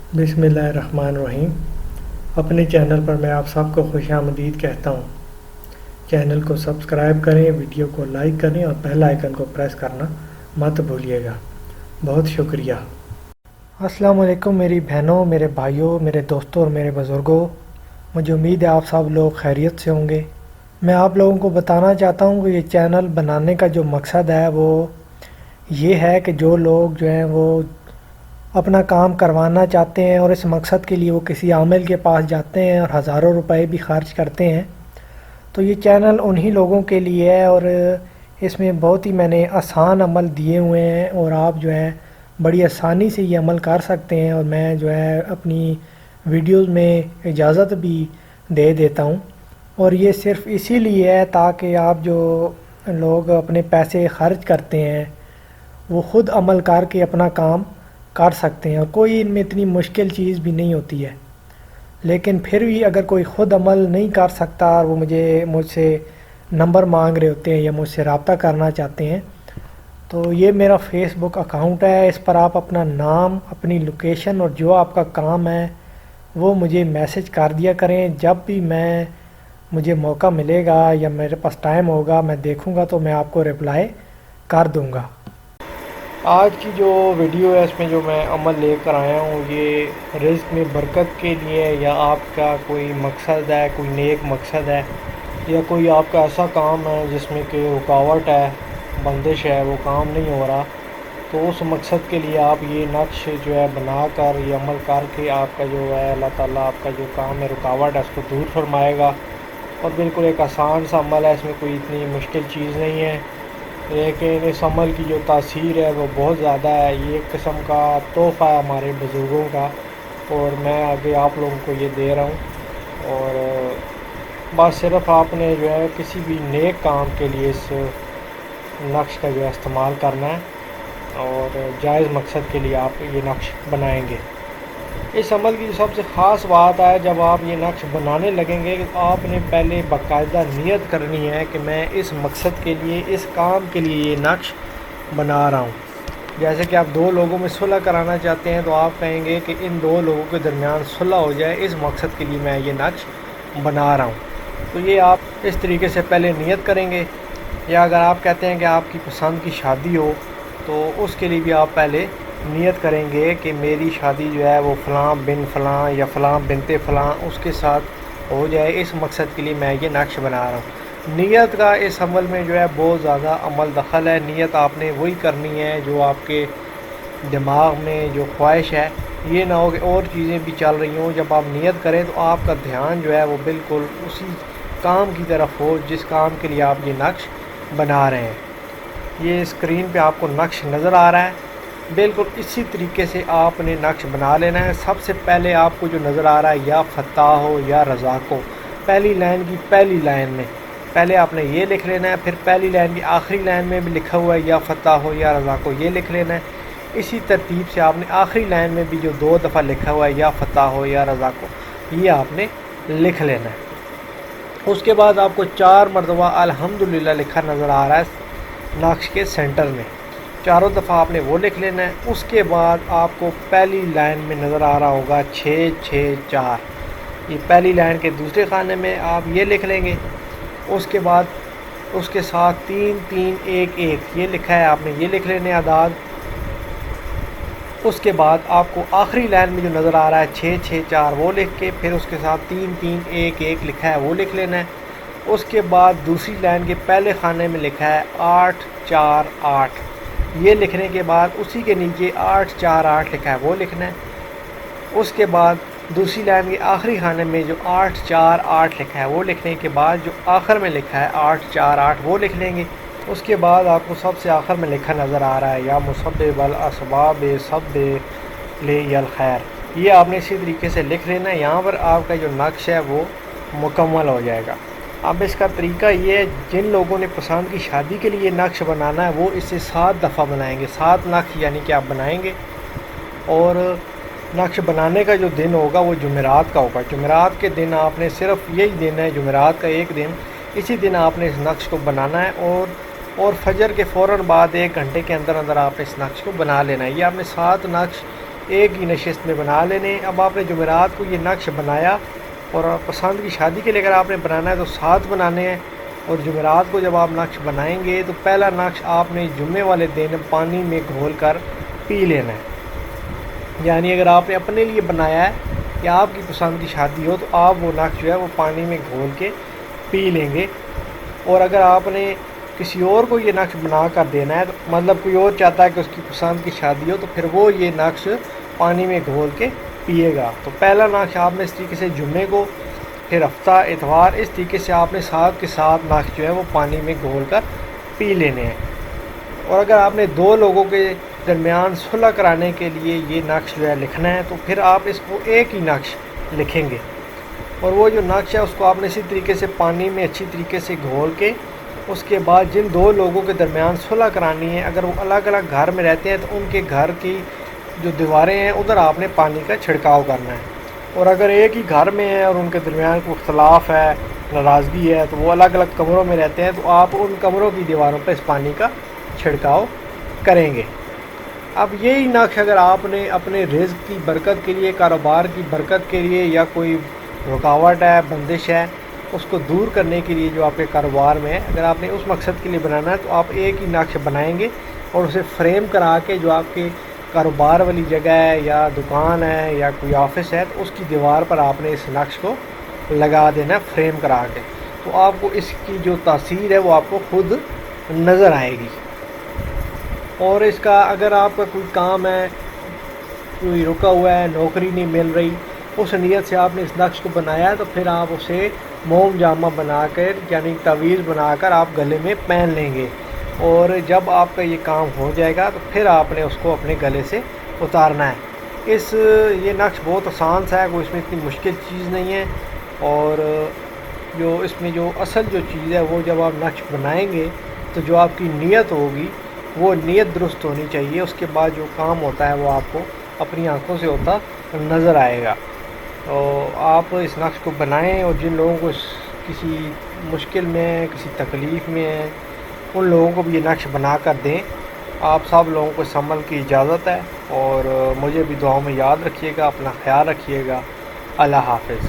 बिस्मिल्लाहिर्रहमानिर्रहीम। अपने चैनल पर मैं आप सबको खुश आमदीद कहता हूँ। चैनल को सब्सक्राइब करें, वीडियो को लाइक करें और बेल आइकन को प्रेस करना मत भूलिएगा। बहुत शुक्रिया। अस्सलाम वालेकुम मेरी बहनों, मेरे भाइयों, मेरे दोस्तों और मेरे बुज़ुर्गों। मुझे उम्मीद है आप सब लोग खैरियत से होंगे। मैं आप लोगों को बताना चाहता हूँ कि ये चैनल बनाने का जो मकसद है वो ये है कि जो लोग जो हैं वो अपना काम करवाना चाहते हैं और इस मकसद के लिए वो किसी आमिल के पास जाते हैं और हज़ारों रुपए भी खर्च करते हैं, तो ये चैनल उन्हीं लोगों के लिए है। और इसमें बहुत ही मैंने आसान अमल दिए हुए हैं और आप जो है बड़ी आसानी से ये अमल कर सकते हैं। और मैं जो है अपनी वीडियोस में इजाज़त भी दे देता हूँ। और ये सिर्फ़ इसीलिए है ताकि आप जो लोग अपने पैसे खर्च करते हैं वो ख़ुद अमल करके अपना काम कर सकते हैं। और कोई इनमें इतनी मुश्किल चीज़ भी नहीं होती है। लेकिन फिर भी अगर कोई ख़ुद अमल नहीं कर सकता और वो मुझसे नंबर मांग रहे होते हैं या मुझसे रब्ता करना चाहते हैं, तो ये मेरा फेसबुक अकाउंट है। इस पर आप अपना नाम, अपनी लोकेशन और जो आपका काम है वो मुझे मैसेज कर दिया करें। जब भी मुझे मौका मिलेगा या मेरे पास टाइम होगा, मैं देखूँगा तो मैं आपको रिप्लाई कर दूँगा। आज की जो वीडियो है इसमें जो मैं अमल लेकर आया हूँ ये रिज़्क़ में बरकत के लिए, या आपका कोई मकसद है, कोई नेक मकसद है, या कोई आपका ऐसा काम है जिसमें कि रुकावट है, बंदिश है, वो काम नहीं हो रहा, तो उस मकसद के लिए आप ये नक्श जो है बना कर, ये अमल करके आपका जो है अल्लाह ताला आपका जो काम है, रुकावट है, उसको दूर फरमाएगा। और बिल्कुल एक आसान सा अमल है, इसमें कोई इतनी मुश्किल चीज़ नहीं है, लेकिन इस अमल की जो तासीर है वो बहुत ज़्यादा है। ये एक किस्म का तोहफ़ा है हमारे बुज़ुर्गों का, और मैं आगे आप लोगों को ये दे रहा हूँ। और बस सिर्फ़ आपने जो है किसी भी नेक काम के लिए इस नक्श का जो है इस्तेमाल करना है, और जायज़ मकसद के लिए आप ये नक्श बनाएंगे। इस अमल की सबसे ख़ास बात है, जब आप ये नक्श बनाने लगेंगे तो आपने पहले बाकायदा नियत करनी है कि मैं इस मकसद के लिए, इस काम के लिए ये नक्श बना रहा हूँ। जैसे कि आप दो लोगों में सुलह कराना चाहते हैं तो आप कहेंगे कि इन दो लोगों के दरमियान सुलह हो जाए, इस मकसद के लिए मैं ये नक्श बना रहा हूँ। तो ये आप इस तरीके से पहले नियत करेंगे। या अगर आप कहते हैं कि आपकी पसंद की शादी हो तो उसके लिए भी आप पहले नियत करेंगे कि मेरी शादी जो है वो फ़लाँ बिन फ़लाँ या फ़लाँ बिनते फ़लाँ उसके साथ हो जाए, इस मकसद के लिए मैं ये नक्श बना रहा हूँ। नियत का इस अमल में जो है बहुत ज़्यादा अमल दखल है। नियत आपने वही करनी है जो आपके दिमाग में जो ख्वाहिश है, ये ना हो कि और चीज़ें भी चल रही हों। जब आप नियत करें तो आपका ध्यान जो है वो बिल्कुल उसी काम की तरफ हो जिस काम के लिए आप ये नक्श बना रहे हैं। ये स्क्रीन पे आपको नक्श नज़र आ रहा है, बिल्कुल इसी तरीके से आपने नक्श बना लेना है। सबसे पहले आपको जो नज़र आ रहा है या फ़त्ताह हो या रज़ाक हो, पहली लाइन की पहली लाइन में पहले आपने ये लिख लेना है। फिर पहली लाइन की आखिरी लाइन में भी लिखा हुआ है या फ़त्ताह हो या रज़ाक हो, ये लिख लेना है। इसी तरतीब से आपने आखिरी लाइन में भी जो 2 दफ़ा लिखा हुआ है या फ़त्ताह हो या रज़ाक हो, ये आपने लिख लेना है। उसके बाद आपको 4 मरतबा अल्हम्दुलिल्लाह लिखा नज़र आ रहा है नक्श के सेंटर में, चारों दफ़ा आपने वो लिख लेना है। उसके बाद आपको पहली लाइन में नज़र आ रहा होगा 6 6 4, ये पहली लाइन के दूसरे खाने में आप ये लिख लेंगे। उसके बाद उसके साथ 3 3 1 1 ये लिखा है, आपने ये लिख लेने आदाद। उसके बाद आपको आखिरी लाइन में जो नज़र आ रहा है 6 6 4 वो लिख के फिर उसके साथ 3 3 1 1 लिखा है वो लिख लेना है। उसके बाद दूसरी लाइन के पहले खाने में लिखा है 8 4 8, ये लिखने के बाद उसी के नीचे 8 4 8 लिखा है वो लिखना है। उसके बाद दूसरी लाइन के आखिरी खाने में जो 8 4 8 लिखा है वो लिखने के बाद जो आखिर में लिखा है 8 4 8 वो लिख लेंगे। उसके बाद आपको सबसे आखिर में लिखा नज़र आ रहा है या मुसब्बिबल असबाब सब ले यल खैर, ये आपने इसी तरीके से लिख लेना है। यहाँ पर आपका जो नक्श है वो मुकम्मल हो जाएगा। अब इसका तरीका ये है, जिन लोगों ने पसंद की शादी के लिए नक्श बनाना है वो इसे 7 दफ़ा बनाएंगे। 7 नक्श यानी कि आप बनाएंगे। और नक्श बनाने का जो दिन होगा वो जुमेरात का होगा। जुमेरात के दिन आपने सिर्फ यही दिन है, जुमेरात का एक दिन, इसी दिन आपने इस नक्श को बनाना है। और फजर के फ़ौरन बाद 1 घंटे के अंदर अंदर आप इस नक्श को बना लेना है। ये आपने 7 नक्श ایک ہی نشست میں بنا لینے۔ اب آپ نے جمعرات کو یہ نقش بنایا اور پسند کی شادی کے لیے اگر آپ نے بنانا ہے تو 7 بنانے ہیں، اور جمعرات کو جب آپ نقش بنائیں گے تو پہلا نقش آپ نے جمعے والے دن پانی میں گھول کر پی لینا ہے۔ یعنی اگر آپ نے اپنے لیے بنایا ہے یا آپ کی پسند کی شادی ہو تو آپ وہ نقش جو ہے وہ پانی میں گھول کے پی لیں گے۔ اور اگر آپ نے کسی اور کو یہ نقش بنا کر دینا ہے تو مطلب کوئی اور چاہتا ہے کہ اس کی پسند کی شادی ہو تو پھر وہ یہ نقش پانی میں گھول کے پیے گا۔ تو پہلا نقش آپ نے اس طریقے سے جمعے کو، پھر ہفتہ اتوار، اس طریقے سے آپ نے 7 کے 7 نقش جو ہے وہ پانی میں گھول کر پی لینے ہیں۔ اور اگر آپ نے 2 لوگوں کے درمیان صلح کرانے کے لیے یہ نقش جو ہے لکھنا ہے تو پھر آپ اس کو ایک ہی نقش لکھیں گے، اور وہ جو نقش ہے اس کو آپ نے اسی طریقے سے پانی میں اچھی طریقے سے گھول کے، اس کے بعد جن 2 لوگوں کے درمیان صلح کرانی ہے، اگر وہ الگ الگ گھر میں رہتے ہیں تو ان کے گھر کی جو دیواریں ہیں ادھر آپ نے پانی کا چھڑکاؤ کرنا ہے، اور اگر ایک ہی گھر میں ہے اور ان کے درمیان کوئی اختلاف ہے، ناراضگی ہے، تو وہ الگ الگ کمروں میں رہتے ہیں تو آپ ان کمروں کی دیواروں پہ اس پانی کا چھڑکاؤ کریں گے۔ اب یہی نقش اگر آپ نے اپنے رزق کی برکت کے لیے، کاروبار کی برکت کے لیے، یا کوئی رکاوٹ ہے، بندش ہے، اس کو دور کرنے کے لیے جو آپ کے کاروبار میں ہے، اگر آپ نے اس مقصد کے لیے بنانا ہے تو آپ ایک ہی نقش بنائیں گے اور اسے فریم کرا کے جو آپ کے کاروبار والی جگہ ہے یا دکان ہے یا کوئی آفس ہے تو اس کی دیوار پر آپ نے اس نقش کو لگا دینا ہے فریم کرا کے، تو آپ کو اس کی جو تاثیر ہے وہ آپ کو خود نظر آئے گی۔ اور اس کا اگر آپ کا کوئی کام ہے، کوئی رکا ہوا ہے، نوکری نہیں مل رہی، اس نیت سے آپ نے اس نقش کو بنایا ہے تو پھر آپ اسے موم جامہ بنا کر یعنی تعویذ بنا کر آپ گلے میں پہن لیں گے، اور جب آپ کا یہ کام ہو جائے گا تو پھر آپ نے اس کو اپنے گلے سے اتارنا ہے۔ یہ نقش بہت آسان سا ہے، کوئی اس میں اتنی مشکل چیز نہیں ہے، اور جو اس میں جو اصل جو چیز ہے وہ جب آپ نقش بنائیں گے تو جو آپ کی نیت ہوگی وہ نیت درست ہونی چاہیے، اس کے بعد جو کام ہوتا ہے وہ آپ کو اپنی آنکھوں سے ہوتا نظر آئے گا۔ تو آپ اس نقش کو بنائیں، اور جن لوگوں کو کسی مشکل میں، کسی تکلیف میں ہیں، ان لوگوں کو بھی یہ نقش بنا کر دیں۔ آپ سب لوگوں کو اس عمل کی اجازت ہے، اور مجھے بھی دعاؤں میں یاد رکھیے گا، اپنا خیال رکھیے گا۔ اللہ حافظ۔